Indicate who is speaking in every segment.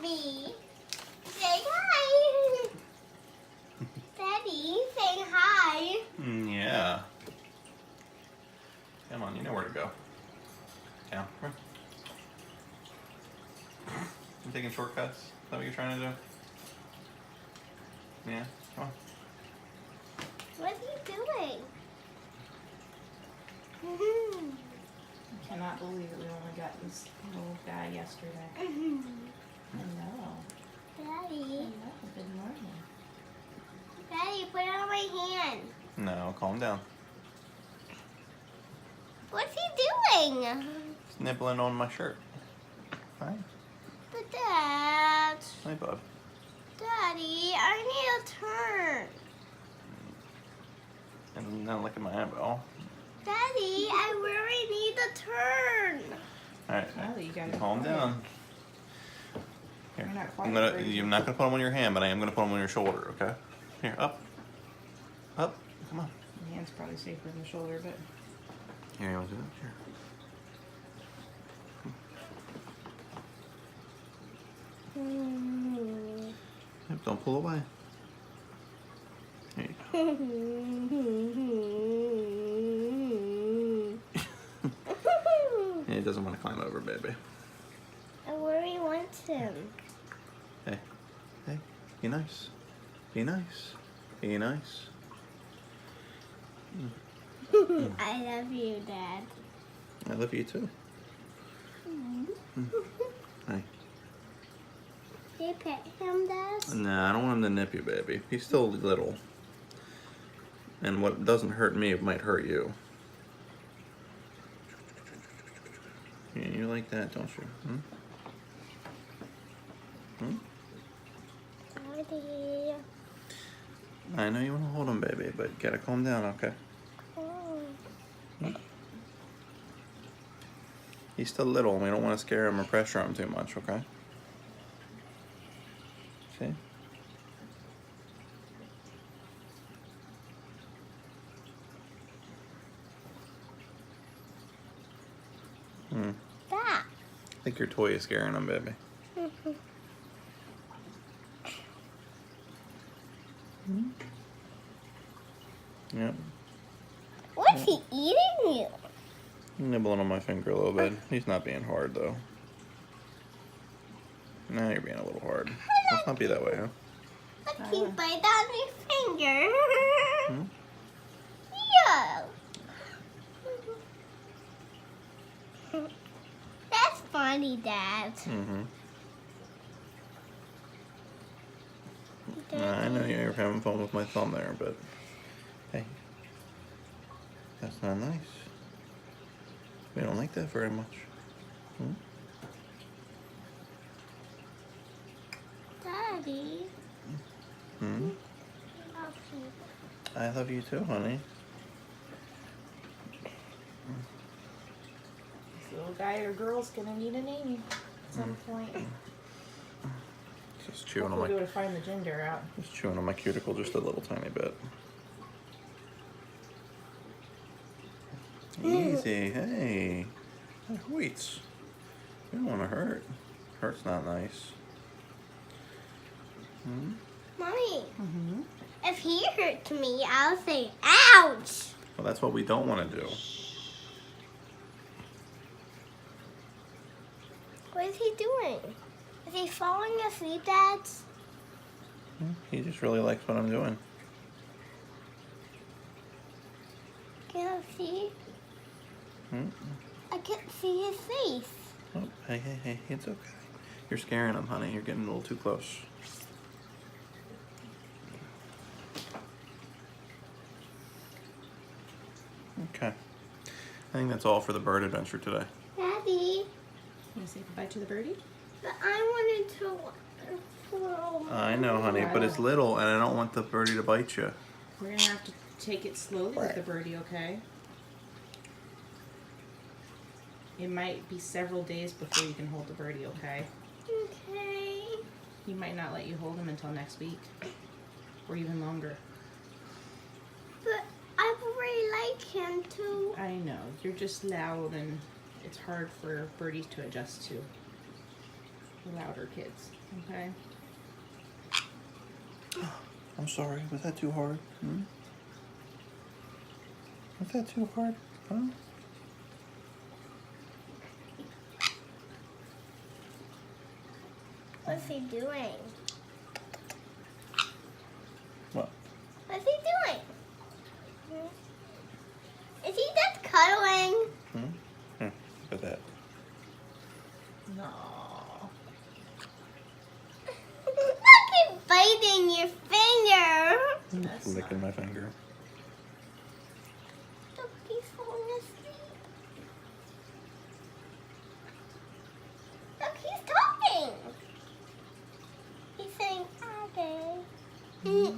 Speaker 1: Daddy. Say hi. Daddy, say hi.
Speaker 2: Yeah. Come on, you know where to go. Down. Come on. You taking shortcuts? Is that what you're trying to do? Yeah. Come on.
Speaker 1: What are you doing?
Speaker 3: I cannot believe that we only got this little guy yesterday. I know.
Speaker 1: Daddy.
Speaker 3: Hello, good morning.
Speaker 1: Daddy, put it on my hand.
Speaker 2: No, calm down.
Speaker 1: What's he doing?
Speaker 2: It's nibbling on my shirt. Fine.
Speaker 1: But Dad.
Speaker 2: Hey, bud.
Speaker 1: Daddy, I need a turn.
Speaker 2: And now look at my eyeball.
Speaker 1: Daddy, I really need a turn.
Speaker 2: All right.
Speaker 3: Oh, you got it.
Speaker 2: Calm down. Here.
Speaker 3: You're not quite
Speaker 2: I'm not gonna put them on your hand, but I am gonna put them on your shoulder. Okay. Here, up. Up. Come on.
Speaker 3: The hand's probably safer than the shoulder, but
Speaker 2: Here, you want to do that? Here. Yep, don't pull away. There you go. He doesn't want to climb over, baby.
Speaker 1: I really want him.
Speaker 2: Hey, hey, be nice. Be nice. Be nice.
Speaker 1: I love you, Dad.
Speaker 2: I love you too. Hey.
Speaker 1: Can you pet him, Dad?
Speaker 2: Nah, I don't want him to nip you, baby. He's still little. And what doesn't hurt me, it might hurt you. Yeah, you like that, don't you?
Speaker 1: Daddy.
Speaker 2: I know you want to hold him, baby, but you gotta calm down, okay?
Speaker 1: Oh.
Speaker 2: He's still little, and we don't want to scare him or pressure him too much, okay? See?
Speaker 1: That.
Speaker 2: I think your toy is scaring him, baby. Yep.
Speaker 1: What's he eating you?
Speaker 2: Nibbling on my finger a little bit. He's not being hard, though. Now you're being a little hard. Let's not be that way, huh?
Speaker 1: Look, he bite on your finger. Yeah. That's funny, Dad.
Speaker 2: I know you're having fun with my thumb there, but hey, that's not nice. We don't like that very much.
Speaker 1: Daddy.
Speaker 2: Hmm?
Speaker 1: I love you.
Speaker 2: I love you too, honey.
Speaker 3: this little guy or girl's gonna need a name at some point.
Speaker 2: Just chewing on
Speaker 3: Hopefully
Speaker 2: my
Speaker 3: be able to find the gender out.
Speaker 2: just chewing on my cuticle just a little tiny bit. Easy, hey. Wait. You don't want to hurt. Hurt's not nice.
Speaker 1: Mommy, if he hurt me, I'll say, ouch.
Speaker 2: Well, that's what we don't want to do.
Speaker 1: What is he doing? Is he falling asleep, Dad?
Speaker 2: He just really likes what I'm doing.
Speaker 1: Can I see? I can't see his face.
Speaker 2: Oh, hey, hey, hey, it's okay. You're scaring him, honey. You're getting a little too close. Okay. I think that's all for the bird adventure today.
Speaker 1: Daddy,
Speaker 3: You wanna say goodbye to the birdie?
Speaker 1: but I wanted to throw.
Speaker 2: I know, honey, but it's little, and I don't want the birdie to bite you.
Speaker 3: We're gonna have to take it slowly with the birdie, okay? It might be several days before you can hold the birdie, okay?
Speaker 1: Okay.
Speaker 3: He might not let you hold him until next week. Or even longer.
Speaker 1: But I really like him too.
Speaker 3: I know, you're just loud and it's hard for birdies to adjust to. louder kids, okay?
Speaker 2: I'm sorry, was that too hard? Hmm? Was that too hard? Huh?
Speaker 1: What's he doing?
Speaker 2: What?
Speaker 1: What's he doing? Is he just cuddling?
Speaker 2: Look at that.
Speaker 3: No.
Speaker 1: Look, he's biting your finger.
Speaker 3: That's
Speaker 2: Licking
Speaker 3: not-
Speaker 2: my finger.
Speaker 1: Look, he's falling asleep. Look, he's talking. He's saying, okay.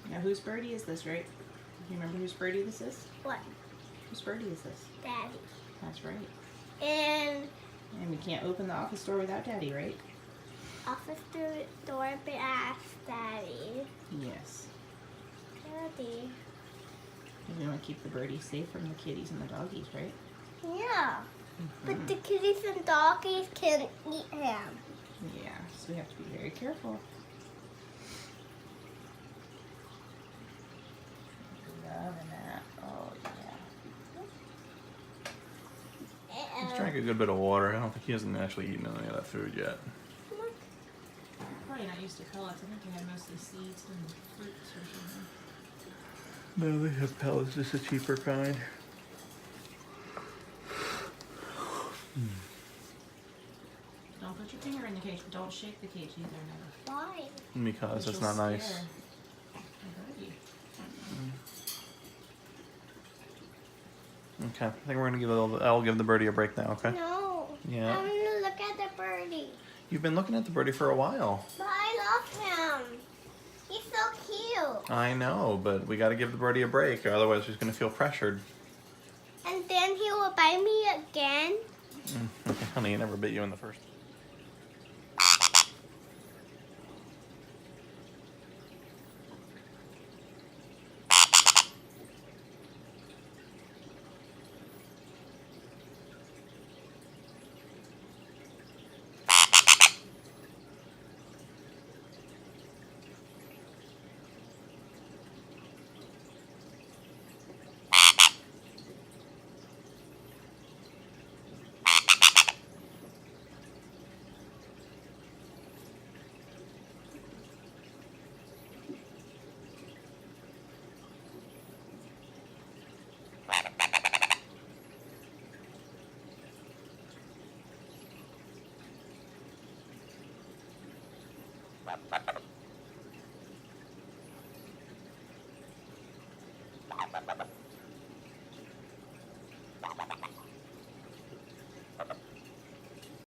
Speaker 3: Now, whose birdie is this, right? You remember whose birdie this is?
Speaker 1: What?
Speaker 3: Whose birdie is this?
Speaker 1: Daddy.
Speaker 3: That's right.
Speaker 1: And
Speaker 3: And we can't open the office door without Daddy, right?
Speaker 1: office door ask Daddy.
Speaker 3: Yes.
Speaker 1: Daddy.
Speaker 3: We want to keep the birdie safe from the kitties and the doggies, right?
Speaker 1: Yeah. But the kitties and doggies can eat him.
Speaker 3: Yeah, so we have to be very careful. Loving that. Oh, yeah.
Speaker 2: He's drank a good bit of water. I don't think he hasn't actually eaten any of that food yet.
Speaker 1: Look.
Speaker 3: Probably not used to pellets. I think they had mostly seeds and fruits or something.
Speaker 2: No, they have pellets, just a cheaper kind.
Speaker 3: Don't put your finger in the cage, but don't shake the cage either, never.
Speaker 1: Why?
Speaker 2: Because it's
Speaker 3: You'll
Speaker 2: not nice.
Speaker 3: scare the birdie.
Speaker 2: Okay, I think we're gonna give I'll give the birdie a break now, okay?
Speaker 1: No.
Speaker 2: Yeah.
Speaker 1: I'm gonna look at the birdie.
Speaker 2: You've been looking at the birdie for a while.
Speaker 1: But I love him. He's so cute.
Speaker 2: I know, but we gotta give the birdie a break, or otherwise he's gonna feel pressured.
Speaker 1: And then he will bite me again.
Speaker 2: Honey, he never bit you in the first.